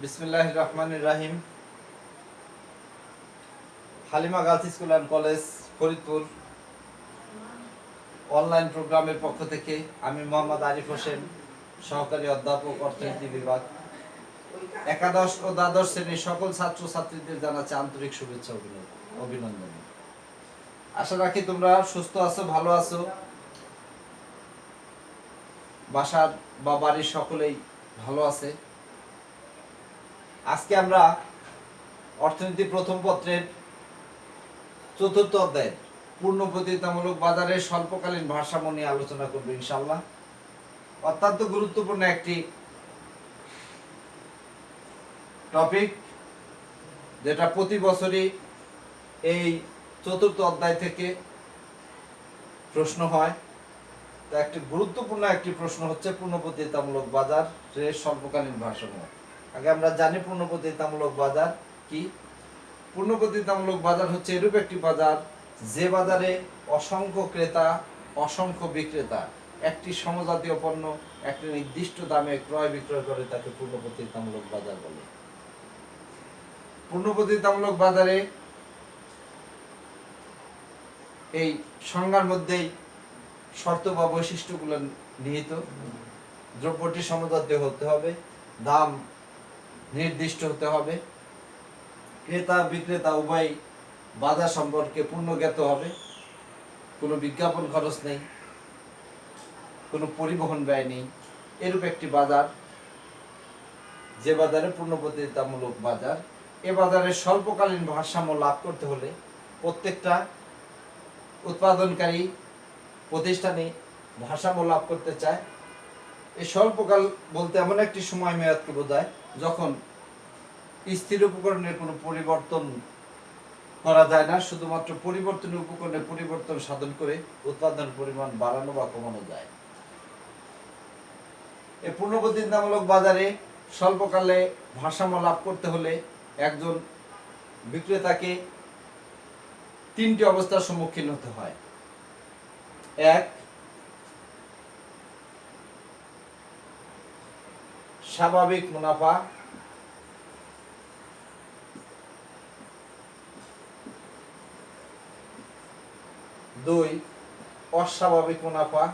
বিসমিল্লাহির রহমানির রহিম। Halima girls school and college Faridpur online প্রোগ্রামের পক্ষ থেকে আমি মোহাম্মদ আরিফ হোসেন, সহকারী অধ্যাপক, অর্থনীতি বিভাগ, একাদশ ও দ্বাদশ শ্রেণীর সকল ছাত্রছাত্রীদের জানাচ্ছি আন্তরিক শুভেচ্ছা অভিনন্দন। আশা রাখি তোমরা সুস্থ আছো, ভালো আছো, বাসার বা বাড়ির সকলেই ভালো আছে। আজকে আমরা অর্থনীতি প্রথম পত্রের চতুর্থ অধ্যায়ের পূর্ণ প্রতিযোগিতামূলক বাজারের স্বল্পকালীন ভারসাম্য নিয়ে আলোচনা করব ইনশাআল্লাহ। অত্যন্ত গুরুত্বপূর্ণ একটি টপিক, যেটা প্রতি বছরই এই চতুর্থ অধ্যায় থেকে প্রশ্ন হয়। তা একটি গুরুত্বপূর্ণ একটি প্রশ্ন হচ্ছে পূর্ণ প্রতিযোগিতামূলক বাজারের স্বল্পকালীন ভারসাম্য। আগে আমরা জানি পূর্ণ প্রতিযোগিতামূলক বাজার কি। পূর্ণ প্রতিযোগিতামূলক বাজার হচ্ছে এরূপ একটি বাজার যে বাজারে অসংখ্য ক্রেতা, অসংখ্য বিক্রেতা একটি সমজাতীয় পণ্য একটি নির্দিষ্ট দামে ক্রয় বিক্রয় করে, তাকে পূর্ণ প্রতিযোগিতামূলক বাজার বলে। পূর্ণ প্রতিযোগিতামূলক বাজারে এই সংজ্ঞার মধ্যেই শর্ত বা বৈশিষ্ট্যগুলো নিহিত। দ্রব্যটি সমজাতীয় হতে হবে, দাম নির্দিষ্ট হতে হবে, ক্রেতা বিক্রেতা উভয় বাজার সম্পর্কে পূর্ণ জ্ঞাত হবে, কোনো বিজ্ঞাপন খরচ নেই, কোনো পরিবহন ব্যয় নেই। এরূপ একটি বাজার, যে বাজারে পূর্ণ প্রতিযোগিতামূলক বাজার। এ বাজারে স্বল্পকালীন ভারসাম্য লাভ করতে হলে প্রত্যেকটা উৎপাদনকারী প্রতিষ্ঠানে ভারসাম্য লাভ করতে চায়। এই স্বল্পকাল বলতে এমন একটি সময় মেয়াদকে বোঝায় যখন স্থির উপকরণের কোনো পরিবর্তন করা যায় না, শুধুমাত্র পরিবর্তনের উপকরণের পরিবর্তন সাধন করে উৎপাদন পরিমাণ বাড়ানো বা কমানো যায়। এই পূর্ণ প্রতিযোগিতামূলক বাজারে স্বল্পকালে ভারসাম্য লাভ করতে হলে একজন বিক্রেতাকে তিনটি অবস্থার সম্মুখীন হতে হয়। এক, স্বাভাবিক মুনাফা। দুই, অস্বাভাবিক মুনাফা।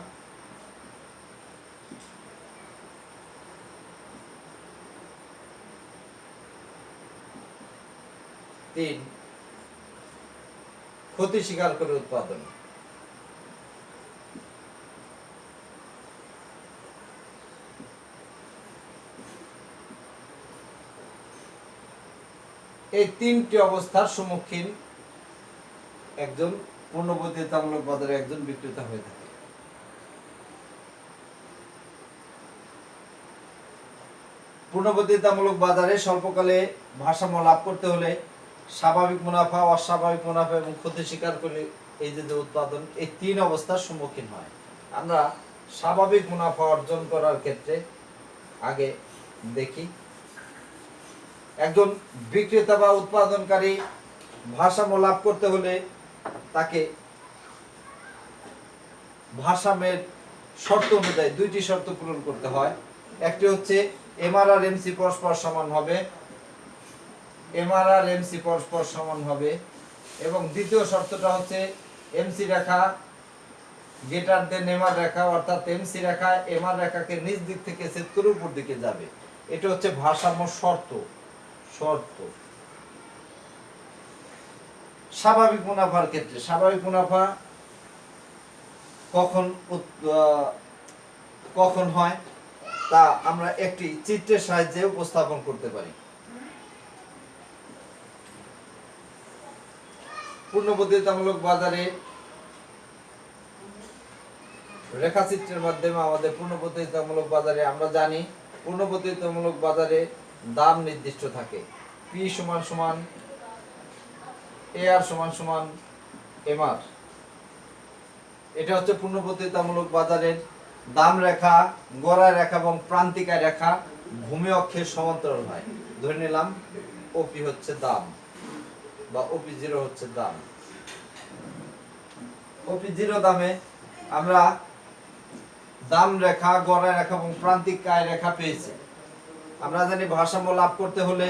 তিন, ক্ষতি স্বীকার করে উৎপাদন। এই তিনটি অবস্থার সম্মুখীন একজন পূর্ণ প্রতিযোগিতামূলক বাজারে একজন বিক্রেতা হয়ে থাকে। পূর্ণ প্রতিযোগিতামূলক বাজারে স্বল্পকালে ভারসাম্য লাভ করতে হলে স্বাভাবিক মুনাফা, অস্বাভাবিক মুনাফা এবং ক্ষতি স্বীকার করে এই যে উৎপাদন, এই তিন অবস্থার সম্মুখীন হয়। আমরা স্বাভাবিক মুনাফা অর্জন করার ক্ষেত্রে আগে দেখি, একজন বিক্রেতা বা উৎপাদনকারী ভারসাম্য লাভ করতে হলে তাকে ভারসাম্যের শর্ত অনুযায়ী দুইটি শর্ত পূরণ করতে হয়। একটি হচ্ছে এমআর আর এমসি পরস্পর সমান হবে, এমআর আর এমসি পরস্পর সমান হবে, এবং দ্বিতীয় শর্তটা হচ্ছে এমসি রেখা গ্রেটার দেন এমআর রেখা, অর্থাৎ এমসি রেখা এমআর রেখাকে নিচ দিক থেকে ছেদ করে উপর দিকে যাবে। এটা হচ্ছে ভারসাম্য শর্ত। স্বাভাবিক মুনাফার ক্ষেত্রে স্বাভাবিক মুনাফা কখন হয় তা আমরা একটি চিত্রের সাহায্যে উপস্থাপন করতে পারি। পূর্ণ প্রতিযোগিতামূলক বাজারে রেখাচিত্রের মাধ্যমে আমাদের পূর্ণ প্রতিযোগিতামূলক বাজারে আমরা জানি পূর্ণ প্রতিযোগিতামূলক বাজারে দাম নির্দিষ্ট থাকে। পি সমান সমান এ আর সমান সমান এম আর। এটা হচ্ছে পূর্ণ প্রতিযোগিতামূলক বাজারের দাম রেখা, গড়াই রেখা এবং প্রান্তিকা রেখা ভূমি অক্ষের সমান্তরাল হয়। ধরে নিলাম ওপি হচ্ছে দাম বা ওপি জিরো হচ্ছে দাম। ওপি জিরো দামে আমরা দাম রেখা, গড়াই রেখা এবং প্রান্তিক রেখা পেয়েছি। আমরা জানি ভারসাম্য লাভ করতে হলে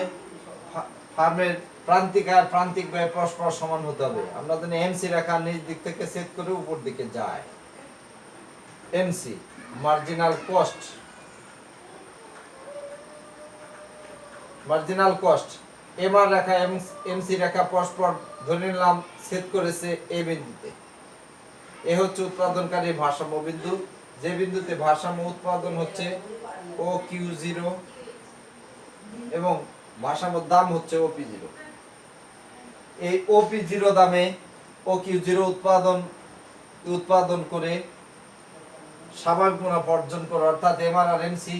ফার্মের প্রান্তিক আর প্রান্তিক ব্যয় পরস্পর সমান হতে হবে। আমরা জানি এমসি রেখা নিচ দিক থেকে সেট করে উপর দিকে যায়। MC marginal cost, marginal cost. MR রেখা এমসি রেখা পরস্পর ধরে নিলাম সেট করেছে এ বিন্দুতে। এ হচ্ছে উৎপাদনকারী ভারসাম্য বিন্দু, যে বিন্দুতে ভারসাম্য উৎপাদন হচ্ছে ও কিউ জিরো এবং ভারসাম্যের দাম হচ্ছে ওপি জিরো। এই ওপি জিরো দামে ও কিউ জিরো উৎপাদন করে স্বাভাবিক মুনাফা অর্জন করে, অর্থাৎ এমআর আর এমসি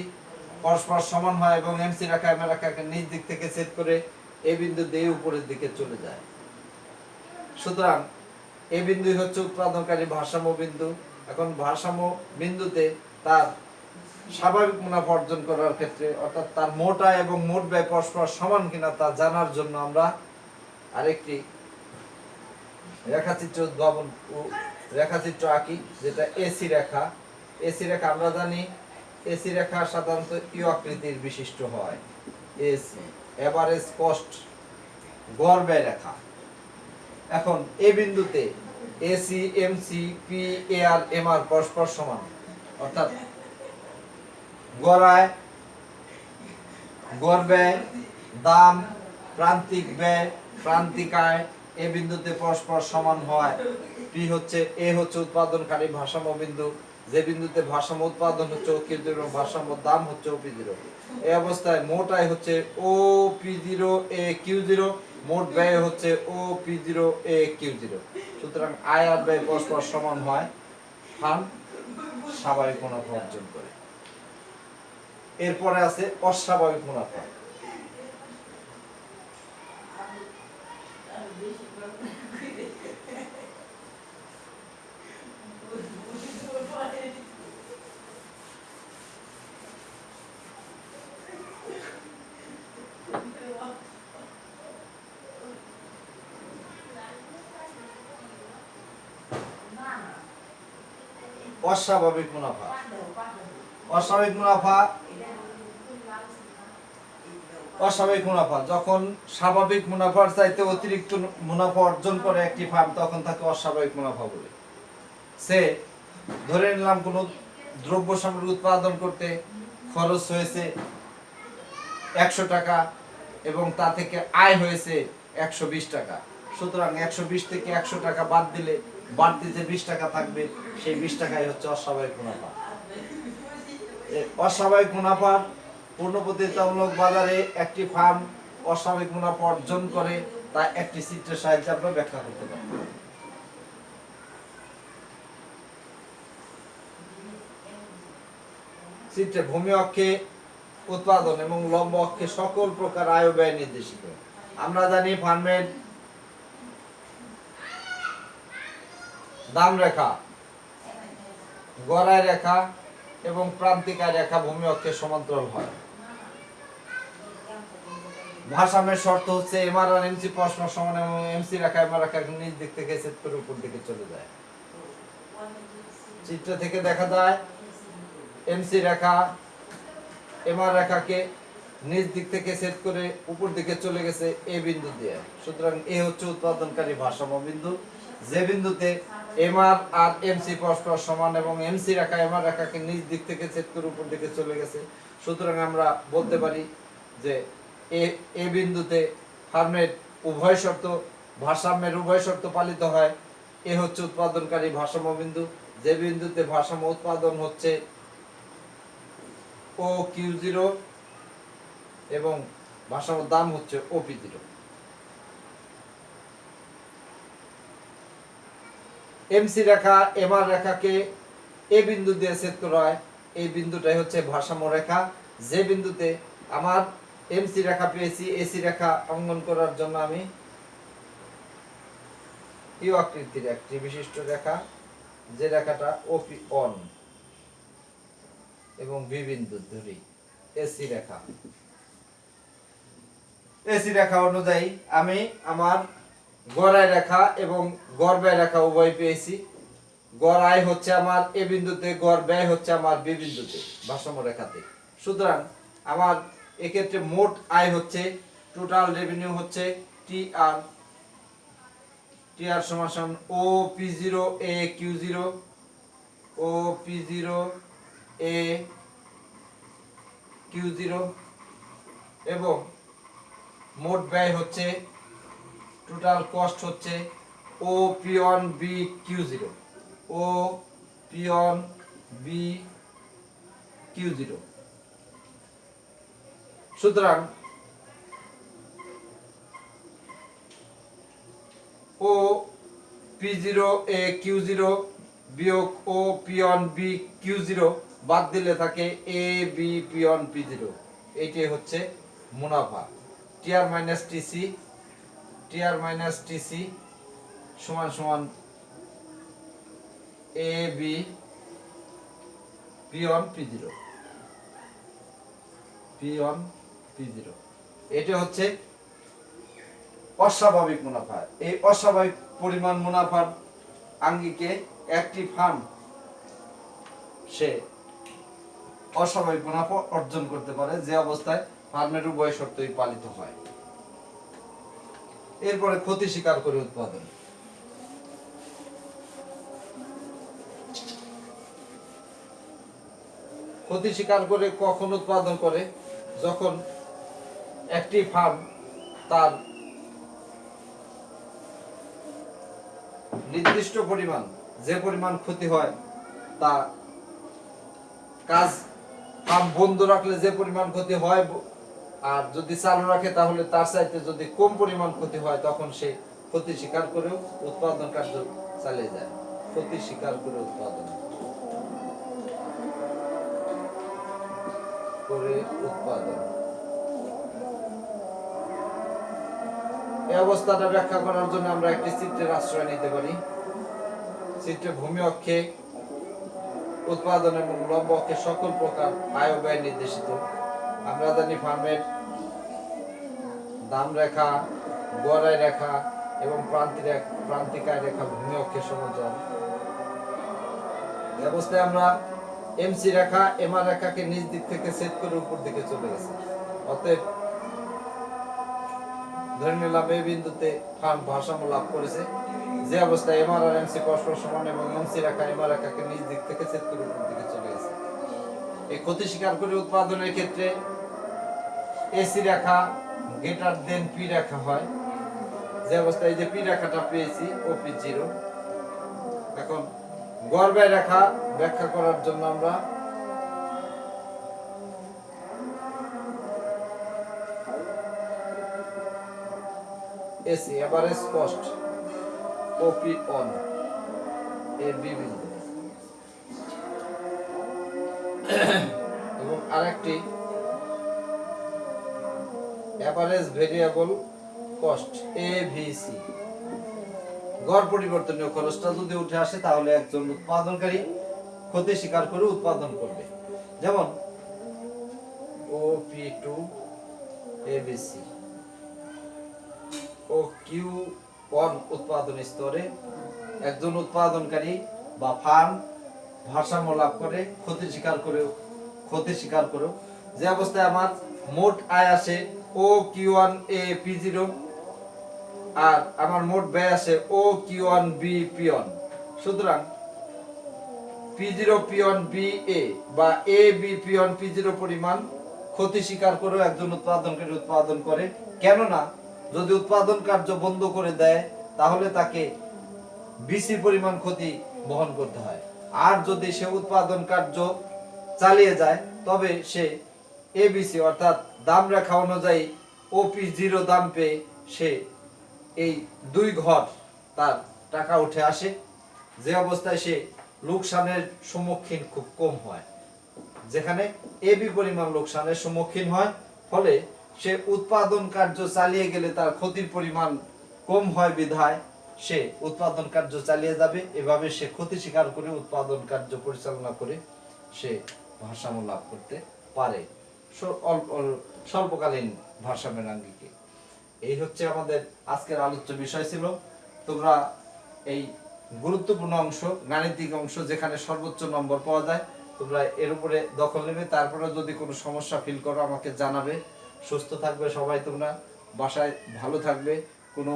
পরস্পর সমান হয় এবং এমসি রেখা এমআর রেখাকে নিচ দিক থেকে সেট করে এই বিন্দু দিয়ে উপরের দিকে চলে যায়। সুতরাং এই বিন্দুই হচ্ছে উৎপাদনকারী ভারসাম্য বিন্দু। এখন ভারসাম্য বিন্দুতে তার স্বাভাবিক মুনাফা অর্জন করার ক্ষেত্রে, অর্থাৎ তার মোট আয় এবং মোট ব্যয় পরস্পর সমান কিনা তা জানার জন্য আমরা আরেকটি রেখাচিত্র আঁকি, যেটা এসি রেখা। এসি রেখা আমরা জানি এসি রেখা সাধারণত ইউ আকৃতির বিশিষ্ট হয়। এসি এভারেজ কস্ট, গড় ব্যয় রেখা। এখন এই বিন্দুতে AC MC P A R M R পরস্পর সমান, অর্থাৎ গড় আয়, গড় ব্যয়, দাম, প্রান্তিক ব্যয়, প্রান্তিক আয় এই বিন্দুতে পরস্পর সমান হয়। পি হচ্ছে এ হচ্ছে উৎপাদনকারী ভারসাম্য বিন্দু, যে বিন্দুতে ভারসাম্য উৎপাদন হচ্ছে ও কিউ জিরো এবং ভারসাম্য দাম হচ্ছে ও পি জিরো। এই অবস্থায় মোট আয় হচ্ছে O P zero A Q zero, মোট ব্যয় হচ্ছে O P zero A Q zero. সুতরাং আয় আর ব্যয় পরস্পর সমান হয়, ফার্ম স্বাভাবিক মুনাফা অর্জন করে। এরপরে আছে অস্বাভাবিক মুনাফা। অস্বাভাবিক মুনাফা, অস্বাভাবিক মুনাফা, অস্বাভাবিক মুনাফা যখন স্বাভাবিক মুনাফার চাইতে অতিরিক্ত মুনাফা অর্জন করে একটি ফার্ম, তখন তাকে অস্বাভাবিক মুনাফা বলে। সে ধরে নিলাম কোনো দ্রব্য সামগ্রী উৎপাদন করতে খরচ হয়েছে 100 টাকা এবং তা থেকে আয় হয়েছে 120 টাকা। সুতরাং 120 থেকে 100 টাকা বাদ দিলে বাড়তি যে 20 টাকা থাকবে, সেই 20 টাকাই হচ্ছে অস্বাভাবিক মুনাফা। অস্বাভাবিক মুনাফার পূর্ণপ্রতিযোগিতামূলক বাজারে একটি ফার্ম অস্বাভাবিক মুনাফা অর্জন করে, তা একটি চিত্রের সাহায্যে আমরা ব্যাখ্যা করতে পারি। চিত্রে ভূমি অক্ষে উৎপাদন এবং লম্ব অক্ষে সকল প্রকার আয় ব্যয় নির্দেশিত। আমরা জানি ফার্মের দাম রেখা, গড় আয় রেখা এবং প্রান্তিক আয় রেখা ভূমি অক্ষের সমান্তরাল হয়। ভারসাম্যের শর্ত হচ্ছে এমআর আর এমসি পরস্পর সমান এবং এমসি রেখা এমআর রেখার নিচ দিক থেকে সেট করে উপর দিকে চলে যায়। চিত্র থেকে দেখা যায় এমসি রেখা এমআর রেখাকে নিচ দিক থেকে সেট করে উপর দিকে চলে গেছে এ বিন্দু দিয়ে। সুতরাং এ হচ্ছে উৎপাদনকারী ভারসাম্য বিন্দু, যে বিন্দুতে এমআর আর এমসি পরস্পর সমান এবং এমসি রেখা এমআর রেখাকে নিচ দিক থেকে সেট করে উপর দিকে চলে গেছে। সুতরাং আমরা বলতে পারি যে এ বিন্দুতে ফার্মের উভয় শর্ত, ভারসাম্যের উভয় শর্ত পালিত হয়। এ হচ্ছে উৎপাদনকারী ভারসাম্য বিন্দু, যে বিন্দুতে ভারসাম্য উৎপাদন হচ্ছে ও কিউ জিরো এবং ভারসাম্য দাম হচ্ছে ও পি জিরো। এমসি রেখা এমআর রেখাকে এ বিন্দু দিয়ে ছেদ করা হয়, এই বিন্দুটাই হচ্ছে ভারসাম্য রেখা, যে বিন্দুতে আমার এমসি রেখা পেয়েছি, এসি রেখা অঙ্কন করার জন্য আমি ইউ আকৃতির একটি বিশিষ্ট রেখা, যে রেখাটা ওপি অন এবং বি বিন্দু ধরি এসি রেখা। এসি রেখা অনুযায়ী আমি আমার গড় আয় রেখা এবং গড় ব্যয় রেখা উভয় পেয়েছি। গড় আয় হচ্ছে আমার এ বিন্দুতে, গড় ব্যয় হচ্ছে আমার বি বিন্দুতে ভারসাম্য রেখাতে। সুতরাং আমার এক্ষেত্রে মোট আয় হচ্ছে, টোটাল রেভিনিউ হচ্ছে টিআর, টিআর সমান সমান O P zero A Q zero, O P zero A Q zero, এবং মোট ব্যয় হচ্ছে, টোটাল কস্ট হচ্ছে O P on B Q zero, O P on B Q zero. সুতরাং O P zero A Q zero বিয়োগ O P on B Q zero বাদ দিলে থাকে A B P on P zero. এইটাই হচ্ছে মুনাফা। TR minus TC, TR minus TC সমান সমান A B P on P zero, P on P zero. এটা হচ্ছে অস্বাভাবিক মুনাফা। এই অস্বাভাবিক পরিমাণ মুনাফার আঙ্গিকে একটি ফার্ম সে অস্বাভাবিক মুনাফা অর্জন করতে পারে যে অবস্থায় ফার্মের উভয় শর্তই পালিত হয়। এরপরে ক্ষতি স্বীকার করে উৎপাদন। ক্ষতি স্বীকার করে কখন উৎপাদন করে? যখন একটি ফার্ম তার নির্দিষ্ট পরিমাণ, যে পরিমাণ ক্ষতি হয় তা কাজ ফার্ম বন্ধ রাখলে যে পরিমাণ ক্ষতি হয়, আর যদি চালু রাখে তাহলে তার চাইতে যদি কম পরিমাণ ক্ষতি হয়, তখন সে ক্ষতি স্বীকার করেও উৎপাদন কার্য চালিয়ে যায়। ক্ষতি স্বীকার করে উৎপাদন করে উৎপাদন। এই অবস্থাটা ব্যাখ্যা করার জন্য আমরা একটি চিত্রের আশ্রয় নিতে পারি। চিত্রে ভূমি অক্ষে উৎপাদন এবং লম্ব অক্ষে সকল প্রকার আয় ও ব্যয় নির্দেশিত। আমরা জানি ফার্মের দাম রেখা, গড়াই রেখা এবং প্রান্তিক আয় রেখা ভূমি অক্ষের সমান্তরাল। এই অবস্থায় আমরা এমসি রেখা এমআর রেখাকে নিচ দিক থেকে ছেদ করে উপর দিকে চলে গেছে। অতএব ধরে নিলাম এই বিন্দুতে ফার্ম ভারসাম্য লাভ করেছে, যে অবস্থায় এমআর আর এমসি পরস্পর সমান এবং এমসি রেখা এমআর রেখাকে নিচ দিক থেকে ছেদ করে উপর দিকে চলে গেছে। এই ক্ষতি স্বীকার করে উৎপাদনের ক্ষেত্রে এসি রেখা গ্রেটার দেন পি রেখা হয়, যে অবস্থায় যে পি রেখাটা পেয়েছি ও পি জিরো। এখন গড় ব্যয় রেখা ব্যাখ্যা করার জন্য আমরা AC average cost OP on A B বিন্দু এবং আরেকটি এভারেজ ভেরিয়েবল কস্ট এভিসি। গড় পরিবর্তনীয় খরচটা যদি উঠে আসে তাহলে একজন উৎপাদনকারী ক্ষতি স্বীকার করে উৎপাদন করবে। যেমন OP2 ABC ও Q1 উৎপাদন স্তরে একজন উৎপাদনকারী বা ফার্ম ভারসাম্য লাভ করে ক্ষতি স্বীকার করে যে অবস্থায় আমার মোট আয় আসে OQ1A P0 আর আমার মোট ব্যয় আসে OQ1B P1। সুতরাং P0 P1 BA বা AB P1 P0 পরিমাণ ক্ষতি স্বীকার করে একজন উৎপাদনকারী উৎপাদন করে। কেননা যদি উৎপাদন কার্য বন্ধ করে দেয় তাহলে তাকে বিসি পরিমাণ ক্ষতি বহন করতে হয়, আর যদি সে উৎপাদন কার্য চালিয়ে যায় তবে সে এবিসি অর্থাৎ দাম রেখা অনুযায়ী OP0 দাম পেয়ে সে এই দুই ঘর তার টাকা উঠে আসে, যে অবস্থায় সে লোকসানের সম্মুখীন খুব কম হয়। যেখানে এবি পরিমাণ লোকসানের সম্মুখীন হয়, ফলে সে উৎপাদন কার্য চালিয়ে গেলে তার ক্ষতির পরিমাণ কম হয় বিধায় সে উৎপাদন কার্য চালিয়ে যাবে। এভাবে সে ক্ষতি স্বীকার করে উৎপাদন কার্য পরিচালনা করে সে ভারসাম্য লাভ করতে পারে স্বল্পকালীন ভারসাম্যের আঙ্গিকে। এই হচ্ছে আমাদের আজকের আলোচ্য বিষয় ছিল। তোমরা এই গুরুত্বপূর্ণ অংশ, গাণিতিক অংশ যেখানে সর্বোচ্চ নম্বর পাওয়া যায় তোমরা এর উপরে দখল নেবে। তারপরে যদি কোনো সমস্যা ফিল করো আমাকে জানাবে। সুস্থ থাকবে সবাই, তোমরা বাসায় ভালো থাকবে, কোনো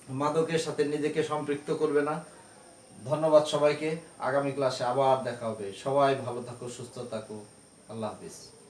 মাদকের সাথে নিজেকে সম্পৃক্ত করবে না। ধন্যবাদ সবাইকে। আগামী ক্লাসে আবার দেখা হবে। সবাই ভালো থাকো, সুস্থ থাকো। আল্লাহ হাফিজ।